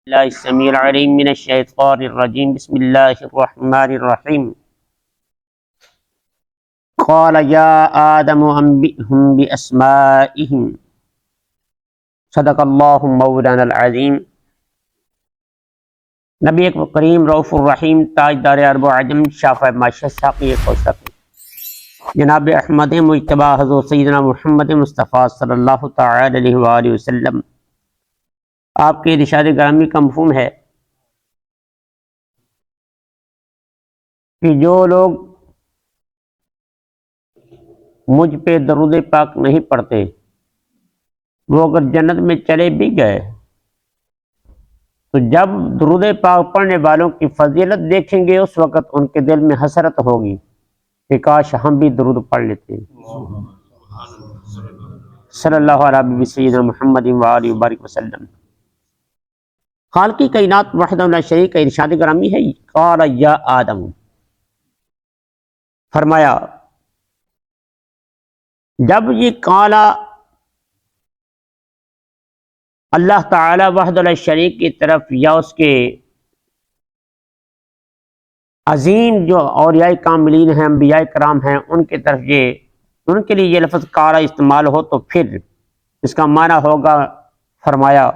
اللہ السمیع العلیم من الشیطان الرجیم بسم اللہ الرحمن الرحیم قال یا آدم انبئهم باسمائهم صدق اللہ مولانا العظیم۔ نبی کریم رؤوف الرحیم تاجدار عرب و عجم شافع معشر ساقی کوثر جناب احمد مجتبی حضرت سیدنا محمد مصطفیٰ صلی اللہ تعالی علیہ وآلہ وسلم، آپ کے ارشاد گرامی کا مفہوم ہے کہ جو لوگ مجھ پہ درود پاک نہیں پڑھتے وہ اگر جنت میں چلے بھی گئے تو جب درود پاک پڑھنے والوں کی فضیلت دیکھیں گے اس وقت ان کے دل میں حسرت ہوگی کہ کاش ہم بھی درود پڑھ لیتے۔ صلی اللہ علیہ سیدنا محمد وآلہ وبارک وسلم۔ خالقی کائنات وحدہ لا شریک کا ارشاد گرامی ہے قال یا آدم، فرمایا جب یہ قالا اللہ تعالی وحدہ لا شریک کی طرف یا اس کے عظیم جو اولیاء کاملین ہیں انبیاء کرام ہیں ان کی طرف ان کے لیے یہ لفظ قالا استعمال ہو تو پھر اس کا معنی ہوگا فرمایا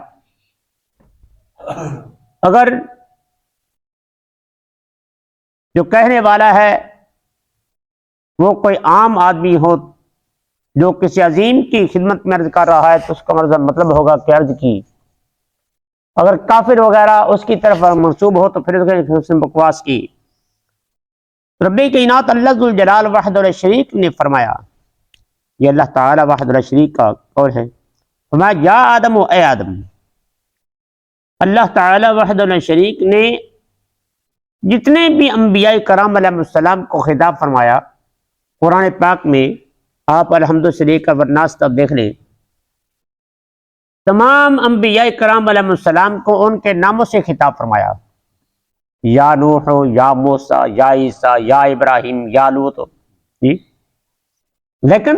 اگر جو کہنے والا ہے وہ کوئی عام آدمی ہو جو کسی عظیم کی خدمت میں عرض کر رہا ہے تو اس کا مطلب ہوگا کہ عرض کی، اگر کافر وغیرہ اس کی طرف منسوب ہو تو پھر اس نے بکواس کی۔ رب کائنات اللہ ذو الجلال وحدہ لا شریک نے فرمایا، یہ اللہ تعالی وحدہ لا شریک کا قول ہے، فرمایا یا آدم اے آدم۔ اللہ تعالی وحدہ لا شریک نے جتنے بھی انبیاء کرام علیہ السلام کو خطاب فرمایا قرآن پاک میں، آپ الحمد سے لے کر ورناس تک دیکھ لیں، تمام انبیاء کرام علیہ السلام کو ان کے ناموں سے خطاب فرمایا، یا نوح، یا موسیٰ، یا عیسیٰ، یا ابراہیم، یا لوط۔ لیکن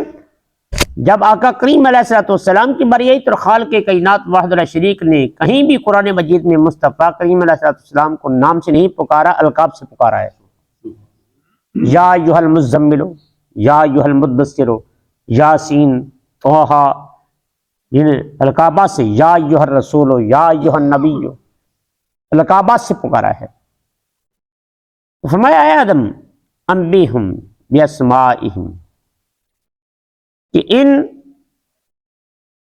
جب آقا کریم علیہ السلام کی باری آئی تو خالق کائنات وحدہ لا شریک نے کہیں بھی قرآن مجید میں مصطفیٰ کریم علیہ السلام کو نام سے نہیں پکارا، القاب سے پکارا ہے۔ یا ایھا المزمل، یا ایھا المدثر، یاسین، طٰہٰ، القابات سے، یا ایھا الرسول، یا ایھا النبی، القابات سے پکارا ہے۔ فرمایا اے آدم انبئہم باسمائہم، کہ ان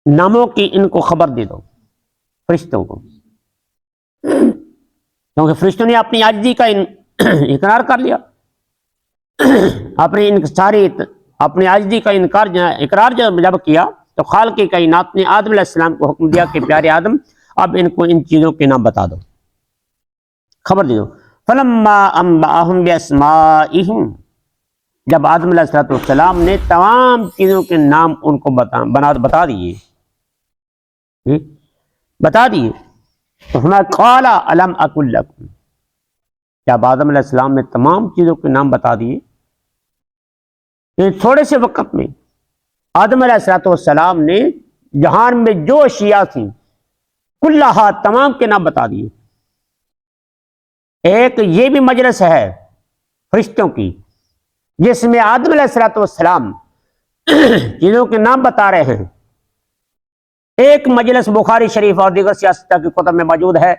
ناموں کی ان کو خبر دے دو فرشتوں کو، کیونکہ فرشتوں نے اپنی عاجزی کا اقرار کر لیا، اپنی عاجزی کا اقرار جب کیا تو خالق کائنات نے آدم علیہ السلام کو حکم دیا کہ پیارے آدم اب ان کو ان چیزوں کے نام بتا دو، خبر دے دو۔ فلما انبأهم باسمائہم، جب آدم علیہ السلام نے تمام چیزوں کے نام ان کو بتا دیے تو ہمیں قال الم اقل لکم، جب آدم علیہ السلام نے تمام چیزوں کے نام بتا دیے، تھوڑے سے وقت میں آدم علیہ السلام نے جہان میں جو اشیاء تھیں کلہا تمام کے نام بتا دیے۔ ایک یہ بھی مجلس ہے فرشتوں کی جس میں آدم علیہ السلام چیزوں کے نام بتا رہے ہیں، ایک مجلس بخاری شریف اور دیگر سیاستہ کی کتب میں موجود ہے،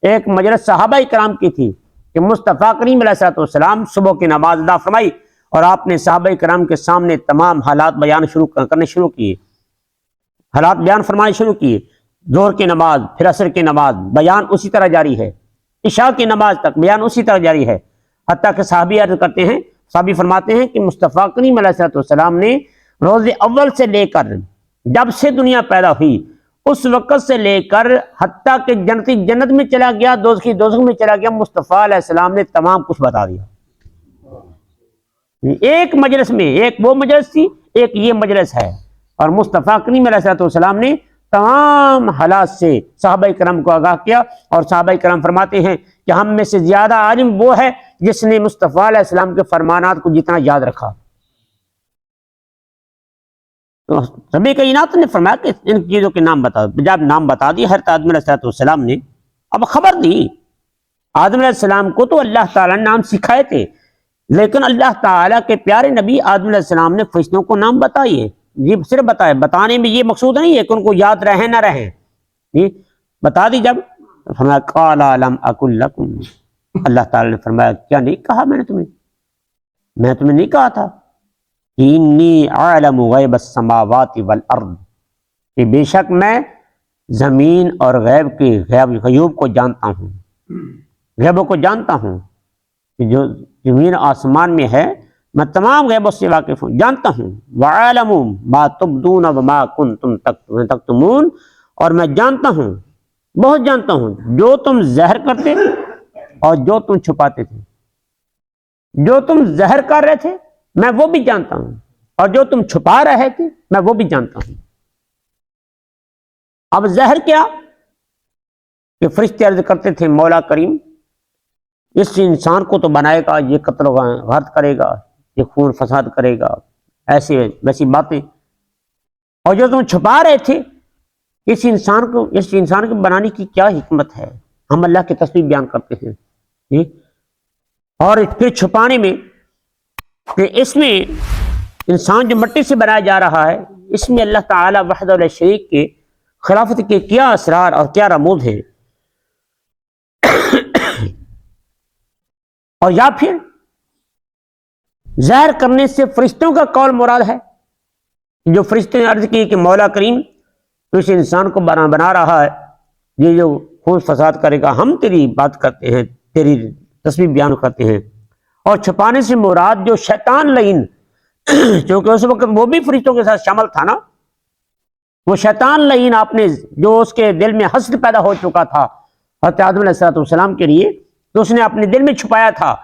ایک مجلس صحابہ کرام کی تھی کہ مصطفیٰ کریم علیہ السلام صبح کی نماز ادا فرمائی اور آپ نے صحابہ کرام کے سامنے تمام حالات بیان فرمانے شروع کیے، ظہر کی نماز، پھر عصر کی نماز، بیان اسی طرح جاری ہے، عشاء کی نماز تک بیان اسی طرح جاری ہے، حتیٰ کہ صحابی فرماتے ہیں کہ مصطفیٰ کریم علیہ السلام نے روز اول سے لے کر جب سے دنیا پیدا ہوئی اس وقت سے لے کر حتیٰ کہ جنتی جنت میں چلا گیا، دوزخی دوزخ میں چلا گیا، مصطفیٰ علیہ السلام نے تمام کچھ بتا دیا۔ ایک مجلس میں، ایک وہ مجلس تھی، ایک یہ مجلس ہے، اور مصطفیٰ کریم علیہ السلام نے تمام حالات سے صحابہ کرام کو آگاہ کیا، اور صحابہ کرام فرماتے ہیں کہ ہم میں سے زیادہ عالم وہ ہے جس نے مصطفیٰ علیہ السلام کے فرمانات کو جتنا یاد رکھا۔ تو رب کائنات نے فرمایا کہ ان چیزوں کے نام بتا دو۔ جب نام بتا دی حضرت آدم علیہ السلام نے اب خبر دی آدم علیہ السلام کو تو اللہ تعالیٰ نے نام سکھائے تھے، لیکن اللہ تعالیٰ کے پیارے نبی آدم علیہ السلام نے فرشتوں کو نام بتائیے، یہ صرف بتائے، بتانے میں یہ مقصود نہیں ہے کہ ان کو یاد رہے نہ رہے، بتا دی جب فرمایا قال لم اقل لکم، اللہ تعالیٰ نے فرمایا کیا نہیں کہا میں نے تمہیں نہیں کہا تھا انی اعلم غیب السماوات والارض، کہ بے شک میں زمین اور غیوب کو جانتا ہوں، غیبوں کو جانتا ہوں، کہ جو زمین آسمان میں ہے میں تمام غیبوں سے واقف ہوں، جانتا ہوں، وعالم ما تبدون وما کنتم تکتمون، اور میں جانتا ہوں، بہت جانتا ہوں جو تم زہر کرتے اور جو تم چھپاتے تھے، جو تم زہر کر رہے تھے میں وہ بھی جانتا ہوں، اور جو تم چھپا رہے تھے میں وہ بھی جانتا ہوں۔ اب زہر کیا کہ فرشتے عرض کرتے تھے مولا کریم اس انسان کو تو بنائے گا، یہ قتل و غارت کرے گا، یہ خون فساد کرے گا، ایسی ویسی باتیں، اور جو تم چھپا رہے تھے اس انسان کو بنانے کی کیا حکمت ہے، ہم اللہ کی تسبیح بیان کرتے ہیں، اور پھر چھپانے میں کہ اس میں انسان جو مٹی سے بنایا جا رہا ہے اس میں اللہ تعالی وحدہ لا شریک کے خلافت کے کیا اسرار اور کیا رموز ہیں، اور یا پھر زہر کرنے سے فرشتوں کا قول مراد ہے، جو فرشتے نے عرض کی کہ مولا کریم تو اس انسان کو بنا رہا ہے، یہ جو خون فساد کرے گا، ہم تیری بات کرتے ہیں، تیری تسبیح بیان کرتے ہیں، اور چھپانے سے مراد جو شیطان لعین، کیونکہ اس وقت وہ بھی فرشتوں کے ساتھ شامل تھا نا، وہ شیطان لعین آپ نے جو اس کے دل میں حسد پیدا ہو چکا تھا حضرت آدم علیہ السلام کے لیے، تو اس نے اپنے دل میں چھپایا تھا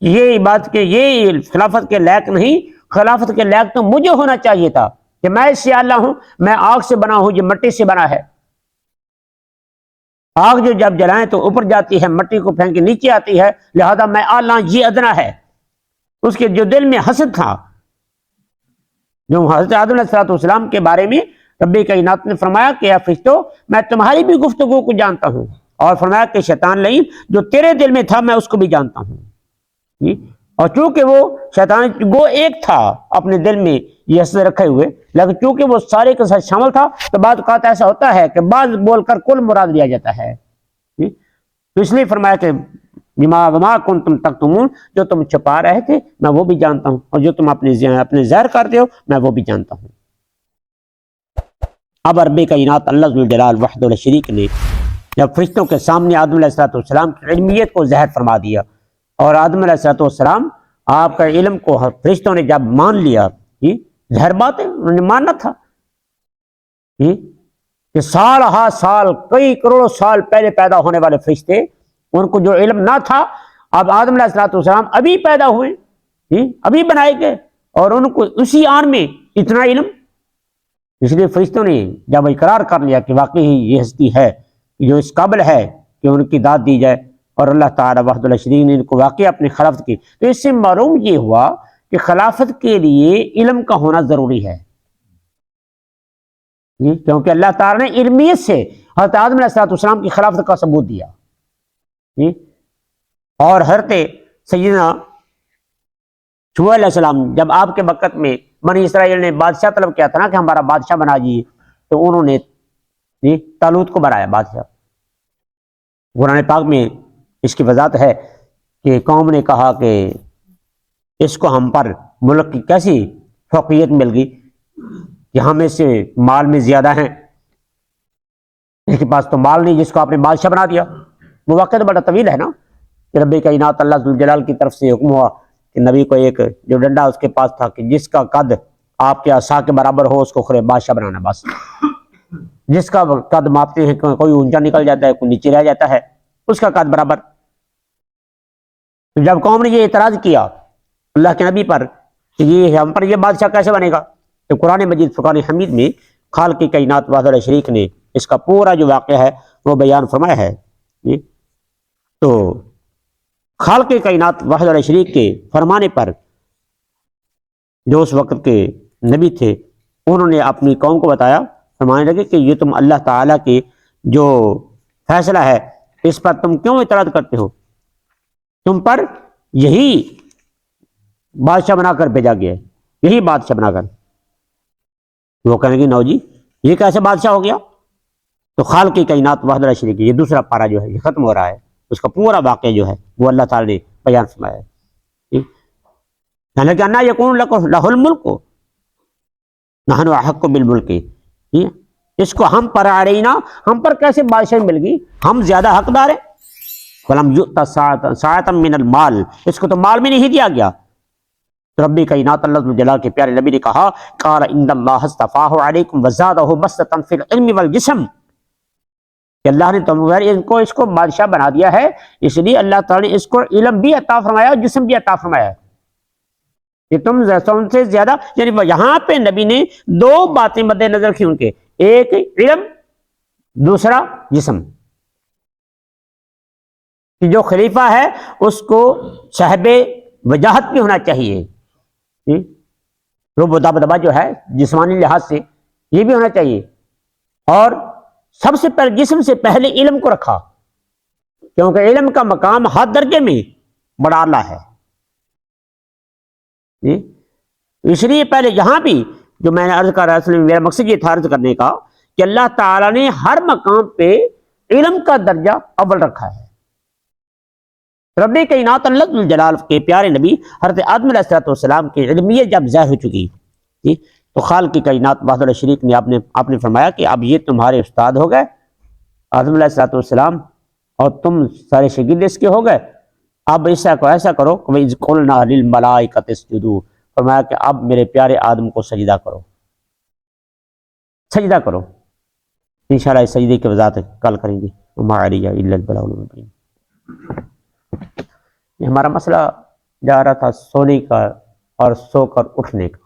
یہ بات کہ یہ خلافت کے لائق نہیں، خلافت کے لائق تو مجھے ہونا چاہیے تھا کہ میں اس سے اللہ ہوں، میں آگ سے بنا ہوں، یہ مٹی سے بنا ہے، آگ جو جب جلائیں تو اوپر جاتی ہے، مٹی کو پھینک کے نیچے آتی ہے، لہذا میں اعلیٰ یہ ادنا ہے۔ اس کے جو دل میں حسد تھا، جو حضرت آدم علیہ السلام کے بارے میں رب کائنات نے فرمایا کہ اے فرشتو میں تمہاری بھی گفتگو کو جانتا ہوں، اور فرمایا کہ شیطان لعین جو تیرے دل میں تھا میں اس کو بھی جانتا ہوں، اور چونکہ وہ شیطان گو ایک تھا اپنے دل میں یہ حسد رکھے ہوئے، لیکن چونکہ وہ سارے کے ساتھ شامل تھا تو بعض اوقات ایسا ہوتا ہے کہ بعض بول کر کل مراد لیا جاتا ہے، تو اس لیے فرمایا کہ بما وما کنتم تکتمون، جو تم چھپا رہے تھے میں وہ بھی جانتا ہوں، اور جو تم اپنے زہر کرتے ہو میں وہ بھی جانتا ہوں۔ اب رب کائنات اللہ ذو الجلال وحدہ لا شریک نے جب فرشتوں کے سامنے آدم علیہ السلام کی علمیت کو ظاہر فرما دیا، اور آدم علیہ السلام آپ کا علم کو فرشتوں نے جب مان لیا، ظاہر بات ہے انہوں نے ماننا تھا کہ سال ہا سال کئی کروڑوں سال پہلے پیدا ہونے والے فرشتے ان کو جو علم نہ تھا، اب آدم علیہ السلام ابھی پیدا ہوئے، ابھی بنائے گئے، اور ان کو اسی آن میں اتنا علم، اس لیے فرشتوں نے جب اقرار کر لیا کہ واقعی یہ ہستی ہے جو اس قابل ہے کہ ان کی داد دی جائے، اور اللہ تعالیٰ وحدہ لا شریک نے ان کو واقعی اپنی خلافت کی، تو اس سے معلوم یہ ہوا کہ خلافت کے لیے علم کا ہونا ضروری ہے، کیونکہ اللہ تعالیٰ نے علمیت سے حضرت آدم علیہ السلام کی خلافت کا ثبوت دیا، اور حضرت سیدنا شعیب علیہ السلام جب آپ کے وقت میں بنی اسرائیل نے بادشاہ طلب کیا تھا نا کہ ہمارا بادشاہ بنا دیجیے، تو انہوں نے طالوت کو بنایا بادشاہ۔ قرآن پاک میں اس کی وضاحت ہے کہ قوم نے کہا کہ اس کو ہم پر ملک کی کیسی فوقیت مل گئی کہ ہم اس سے مال میں زیادہ ہیں، اس کے پاس تو مال نہیں جس کو آپ نے بادشاہ بنا دیا۔ وہ واقعہ تو بڑا طویل ہے نا، کہ رب کائنات اللہ ذو الجلال کی طرف سے حکم ہوا کہ نبی کو ایک جو ڈنڈا اس کے پاس تھا کہ جس کا قد آپ کے عصا کے برابر ہو اس کو خرے بادشاہ بنانا، بس جس کا قد ماپتے ہیں کوئی اونچا نکل جاتا ہے کوئی نیچے رہ جاتا ہے، اس کا قد برابر۔ جب قوم نے یہ اعتراض کیا اللہ کے نبی پر کہ یہ ہم پر یہ بادشاہ کیسے بنے گا، تو قرآن مجید فرقان حمید میں خالق کائنات وحدہ لا شریک نے اس کا پورا جو واقعہ ہے وہ بیان فرمایا ہے۔ تو خالق کائنات وحدہ لا شریک کے فرمانے پر جو اس وقت کے نبی تھے انہوں نے اپنی قوم کو بتایا، فرمانے لگے کہ یہ تم اللہ تعالیٰ کے جو فیصلہ ہے اس پر تم کیوں اعتراض کرتے ہو؟ تم پر یہی بادشاہ بنا کر بھیجا گیا ہے، یہی بادشاہ بنا کر۔ وہ کہنے لگی نو جی یہ کیسے بادشاہ ہو گیا؟ تو خالق کائنات وحدہ لا شریک، یہ دوسرا پارا جو ہے یہ ختم ہو رہا ہے، اس کا پورا واقعہ جو ہے وہ اللہ تعالی نے بیان فرمایا ہے۔ کہنے کہ انا یکون لہ الملک نحن احق بالملک، اس کو ہم پر علینا، ہم پر کیسے بادشاہی مل گئی؟ ہم زیادہ حقدار ہیں۔ ولم یؤت ساعۃ من المال، اس کو تو مال میں نہیں دیا گیا۔ ربی کائنات اللہ جلال کے پیارے نبی نے کہا قال ان اللہ اصطفاہ علیکم وزادہ بسطۃ فی العلم والجسم، کہ اللہ نے تم اس کو بادشاہ بنا دیا ہے، اس لیے اللہ تعالی نے اس کو علم بھی عطا فرمایا اور جسم بھی عطا فرمایا ہے کہ تم ان سے زیادہ، یعنی یہاں پہ نبی نے دو باتیں مد نظر رکھی ان کے، ایک علم، دوسرا جسم، کہ جو خلیفہ ہے اس کو صاحب وجاہت بھی ہونا چاہیے، رب و دبدبا جو ہے جسمانی لحاظ سے یہ بھی ہونا چاہیے، اور سب سے پہلے جسم سے پہلے علم کو رکھا، کیونکہ علم کا مقام ہر درجے میں بڑا اعلیٰ ہے۔ اس لیے پہلے یہاں بھی جو میں نے عرض کر رہا ہوں، میرا مقصد یہ تھا عرض کرنے کا کہ اللہ تعالیٰ نے ہر مقام پہ علم کا درجہ اول رکھا ہے۔ رب کائنات اللہ جلال کے پیارے نبی حضرت آدم علیہ السلام کی علمیت جب ظاہر ہو چکی تو خالق کی کائنات وحدہ لا شریک نے آپ نے فرمایا کہ اب یہ تمہارے استاد ہو گئے آدم علیہ السلام، اور تم سارے شاگرد اس کے ہو گئے، اب ایسا کرو کہ قلنا للملائکۃ اسجدوا، فرمایا کہ اب میرے پیارے آدم کو سجدہ کرو، سجدہ کرو۔ انشاءاللہ اس سجدے کی وضاحت کل کریں گے۔ وما علیہ الا البلاغ المبین۔ یہ ہمارا مسئلہ جا رہا تھا سونے کا اور سو کر اٹھنے کا۔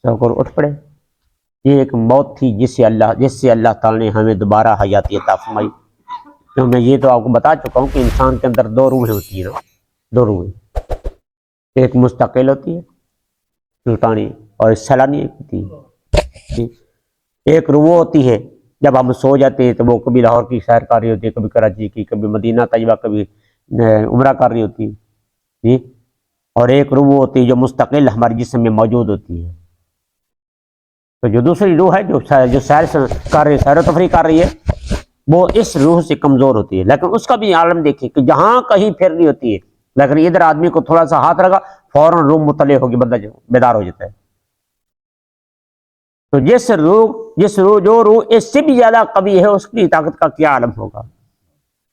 سو کر اٹھ پڑے، یہ ایک موت تھی جس سے اللہ تعالی نے ہمیں دوبارہ حیاتی عطا فرمائی۔ تو میں یہ تو آپ کو بتا چکا ہوں کہ انسان کے اندر دو روحیں ہوتی ہیں، دو روحیں، ایک مستقل ہوتی ہے سلطانی اور سیلانی ہوتی ہے۔ ایک روح ہوتی ہے جب ہم سو جاتے ہیں تو وہ کبھی لاہور کی سیر کر رہی ہوتی ہے، کبھی کراچی کی، کبھی مدینہ طیبہ، کبھی عمرہ کر رہی ہوتی ہے، اور ایک روح ہوتی ہے جو مستقل ہمارے جسم میں موجود ہوتی ہے۔ تو جو دوسری روح ہے جو سیر و تفریح کر رہی ہے وہ اس روح سے کمزور ہوتی ہے، لیکن اس کا بھی عالم دیکھیں کہ جہاں کہیں پھر رہی ہوتی ہے، لیکن ادھر آدمی کو تھوڑا سا ہاتھ لگا فوراً روح مطلع ہوگی، بندہ بیدار ہو جاتا ہے۔ تو جو روح اس سے بھی زیادہ قوی ہے اس کی طاقت کا کیا عالم ہوگا۔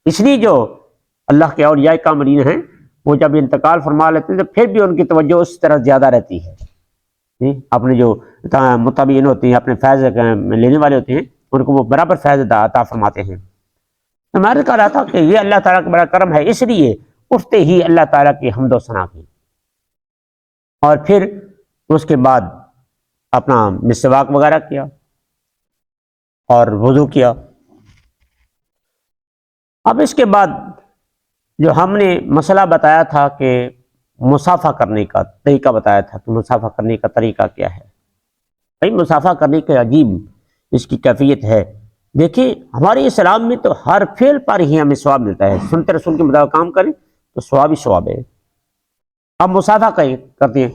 اس لیے جو اللہ کے اولیاء کاملین ہیں وہ جب انتقال فرما لیتے ہیں تو پھر بھی ان کی توجہ اس طرح زیادہ رہتی ہے، اپنے جو متابعین ہوتے ہیں، اپنے فیض لینے والے ہوتے ہیں، ان کو وہ برابر فیض عطا فرماتے ہیں۔ میں عرض کر رہا تھا کہ یہ اللہ تعالیٰ کا بڑا کرم ہے، اس لیے اٹھتے ہی اللہ تعالیٰ کی حمد و ثنا کی، اور پھر اس کے بعد اپنا مسواک وغیرہ کیا اور وضو کیا۔ اب اس کے بعد جو ہم نے مسئلہ بتایا تھا کہ مصافحہ کرنے کا طریقہ بتایا تھا کہ مصافحہ کرنے کا طریقہ کیا ہے۔ بھائی مصافحہ کرنے کے عجیب اس کی کیفیت ہے۔ دیکھیں ہمارے اسلام میں تو ہر فعل پر ہی ہمیں ثواب ملتا ہے، سنت رسول کے مطابق کام کریں تو ثواب ہی ثواب ہے۔ اب مصافحہ کرتے ہیں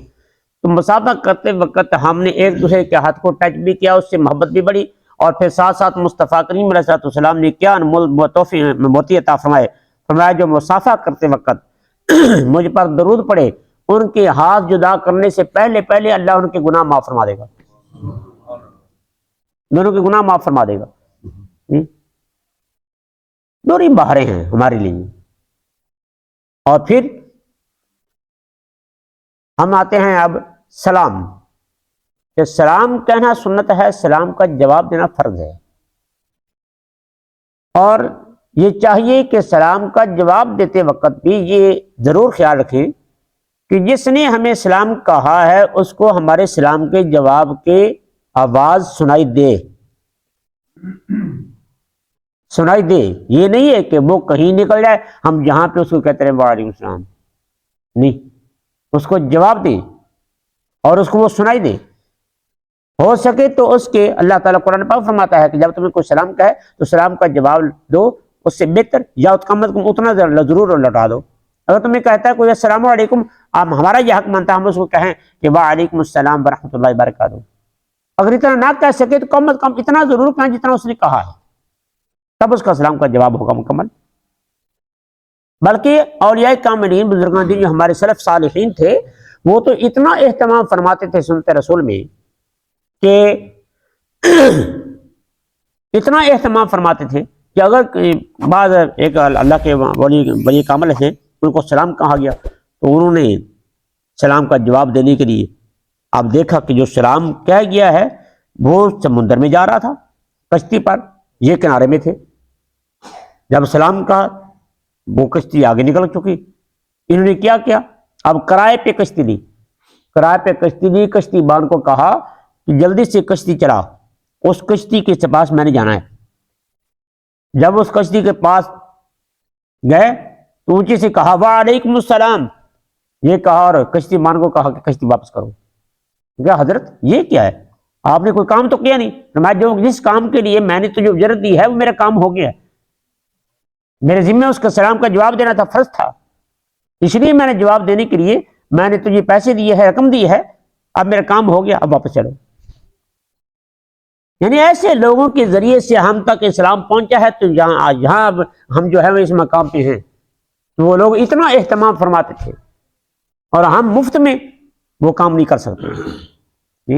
تو مصافحہ کرتے وقت ہم نے ایک دوسرے کے ہاتھ کو ٹچ بھی کیا، اس سے محبت بھی بڑھی، اور پھر ساتھ ساتھ مصطفیٰ کریم علیہ السلام نے کیا انمول تحفے موتی عطا فرمائے، فرمایا جو مصافحہ کرتے وقت مجھ پر درود پڑے ان کے ہاتھ جدا کرنے سے پہلے اللہ ان کے گناہ معاف فرما دے گا، دونوں کے گناہ معاف فرما دے گا۔ دوری بہاریں ہیں ہمارے لیے۔ اور پھر ہم آتے ہیں اب سلام، کہ سلام کہنا سنت ہے، سلام کا جواب دینا فرض ہے، اور یہ چاہیے کہ سلام کا جواب دیتے وقت بھی یہ ضرور خیال رکھیں کہ جس نے ہمیں سلام کہا ہے اس کو ہمارے سلام کے جواب کے آواز سنائی دے، یہ نہیں ہے کہ وہ کہیں نکل جائے ہم جہاں پہ اس کو کہتے رہے وعلیکم السلام، نہیں، اس کو جواب دیں اور اس کو وہ سنائی دے۔ ہو سکے تو اس کے اللہ تعالیٰ قرآن پاک فرماتا ہے کہ جب تمہیں کوئی سلام کہے تو سلام کا جواب دو، اس سے بہتر یا کم از کم اتنا ضرور لوٹا دو۔ اگر تمہیں کہتا ہے کوئی السلام علیکم، آپ ہمارا یہ حق مانتا ہے ہم اس کو کہیں کہ وعلیکم السلام ورحمۃ اللہ وبرکاتہ۔ اگر اتنا نہ کہہ سکے تو کم از کم اتنا ضرور کہیں جتنا اس نے کہا ہے، تب اس کا سلام کا جواب ہوگا مکمل۔ بلکہ اولیاء کاملین بزرگان دین جو ہمارے سلف صالحین تھے، وہ تو اتنا اہتمام فرماتے تھے سنت رسول میں کہ اتنا اہتمام فرماتے تھے کہ اگر بعض ایک اللہ کے ولی کامل ہیں، ان کو سلام کہا گیا تو انہوں نے سلام کا جواب دینے کے لیے آپ دیکھا کہ جو سلام کہہ گیا ہے وہ سمندر میں جا رہا تھا کشتی پر، یہ کنارے میں تھے۔ جب سلام کہا وہ کشتی آگے نکل چکی، انہوں نے کیا کیا، اب کرائے پہ کشتی لی، کرائے پہ کشتی لی، کشتی بان کو کہا کہ جلدی سے کشتی چلا، اس کشتی کے پاس میں نے جانا ہے۔ جب اس کشتی کے پاس گئے تو اونچی سے کہا وعلیکم السلام، یہ کہا اور کشتی مان کو کہا کہ کشتی واپس کرو۔ کیا حضرت یہ کیا ہے، آپ نے کوئی کام تو کیا نہیں، میں جو جس کام کے لیے میں نے تجھے اجرت دی ہے وہ میرا کام ہو گیا ہے، میرے ذمہ اس کا سلام کا جواب دینا تھا، فرض تھا، اس لیے میں نے جواب دینے کے لیے میں نے تجھے پیسے دیے ہے، رقم دی ہے، اب میرا کام ہو گیا، اب واپس چلو۔ یعنی ایسے لوگوں کے ذریعے سے ہم تک اسلام پہنچا ہے، تو جہاں ہم جو ہے اس مقام پہ ہیں، تو وہ لوگ اتنا اہتمام فرماتے تھے اور ہم مفت میں وہ کام نہیں کر سکتے،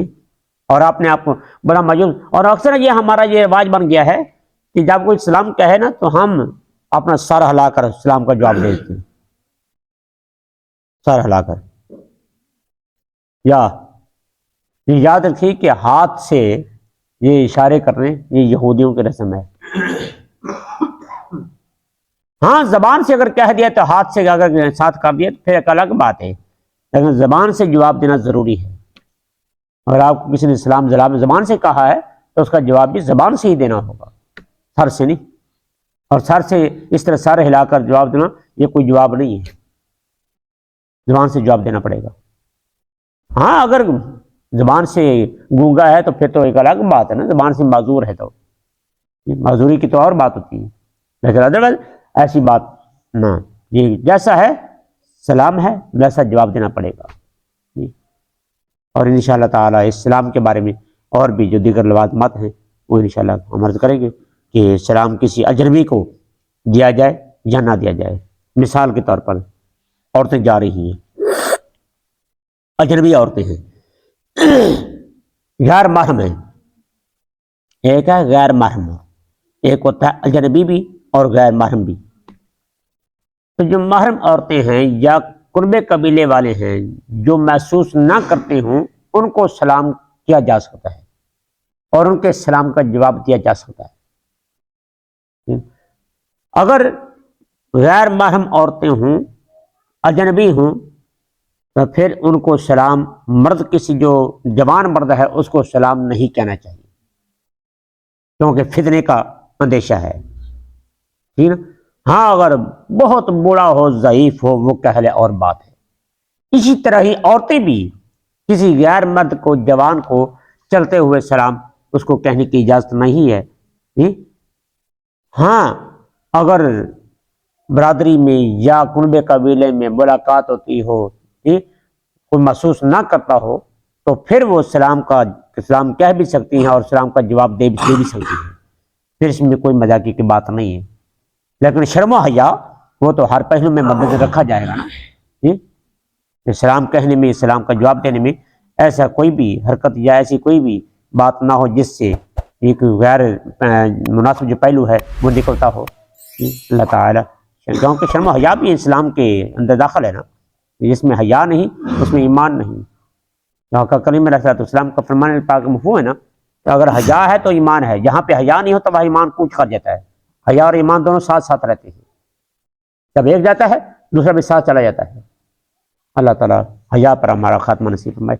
اور آپ نے آپ کو بڑا مجبور، اور اکثر یہ ہمارا یہ رواج بن گیا ہے کہ جب کوئی سلام کہے نا تو ہم اپنا سر ہلا کر سلام کا جواب دیتے ہیں، سر ہلا کر، یا یاد رکھیے کہ ہاتھ سے یہ اشارے کرنے یہ یہودیوں کی رسم ہے۔ ہاں زبان سے اگر کہہ دیا تو ہاتھ سے اگر ساتھ کر دیا تو پھر ایک الگ بات ہے، لیکن زبان سے جواب دینا ضروری ہے۔ اگر آپ کو کسی نے سلام زبان سے کہا ہے تو اس کا جواب بھی زبان سے ہی دینا ہوگا، سر سے نہیں، اور سر سے اس طرح سر ہلا کر جواب دینا یہ کوئی جواب نہیں ہے، زبان سے جواب دینا پڑے گا۔ ہاں اگر زبان سے گونگا ہے تو پھر تو ایک الگ بات ہے نا، زبان سے معذور ہے تو معذوری کی تو اور بات ہوتی ہے، لیکن ادروائز ایسی بات نہ، یہ جیسا ہے سلام ہے ویسا جواب دینا پڑے گا۔ اور انشاءاللہ تعالی اس سلام کے بارے میں اور بھی جو دیگر لوازمات ہیں وہ انشاءاللہ ہم عرض کریں گے کہ سلام کسی اجنبی کو دیا جائے یا نہ دیا جائے۔ مثال کے طور پر عورتیں جا رہی ہیں، اجنبی عورتیں ہیں، غیر محرم ہیں، ایک ہے غیر محرم، ایک ہوتا ہے اجنبی بھی اور غیر محرم بھی۔ تو جو محرم عورتیں ہیں یا قربے قبیلے والے ہیں جو محسوس نہ کرتے ہوں، ان کو سلام کیا جا سکتا ہے اور ان کے سلام کا جواب دیا جا سکتا ہے۔ اگر غیر محرم عورتیں ہوں، اجنبی ہوں، تو پھر ان کو سلام، مرد کسی جو جوان مرد ہے اس کو سلام نہیں کہنا چاہیے، کیونکہ فتنے کا اندیشہ ہے، ٹھیک نا۔ ہاں اگر بہت بوڑھا ہو، ضعیف ہو، وہ کہہ لے اور بات ہے۔ اسی طرح ہی عورتیں بھی کسی غیر مرد کو، جوان کو چلتے ہوئے سلام اس کو کہنے کی اجازت نہیں ہے۔ ہاں اگر برادری میں یا کنبے قبیلے میں ملاقات ہوتی ہو، کوئی محسوس نہ کرتا ہو، تو پھر وہ سلام سلام کہہ بھی سکتی ہیں اور سلام کا جواب دے بھی سکتی ہیں، پھر اس میں کوئی مذاقی کی بات نہیں ہے۔ لیکن شرم و حیا وہ تو ہر پہلو میں مد رکھا جائے گا نا، سلام کہنے میں، سلام کا جواب دینے میں ایسا کوئی بھی حرکت یا ایسی کوئی بھی بات نہ ہو جس سے ایک غیر مناسب جو پہلو ہے وہ نکلتا ہو۔ اللہ تعالیٰ، کیونکہ شرم و حیا بھی اسلام کے اندر داخل ہے نا، جس میں حیا نہیں اس میں ایمان نہیں۔ کریم علیہ السلام کا فرمان پاک مفہوم ہے نا، کہ اگر حیا ہے تو ایمان ہے، جہاں پہ حیا نہیں ہوتا وہاں ایمان کوچ کر جاتا ہے۔ حیا اور ایمان دونوں ساتھ ساتھ رہتے ہیں، جب ایک جاتا ہے دوسرا بھی ساتھ چلا جاتا ہے۔ اللہ تعالیٰ حیا پر ہمارا خاتمہ نصیب فرمائے۔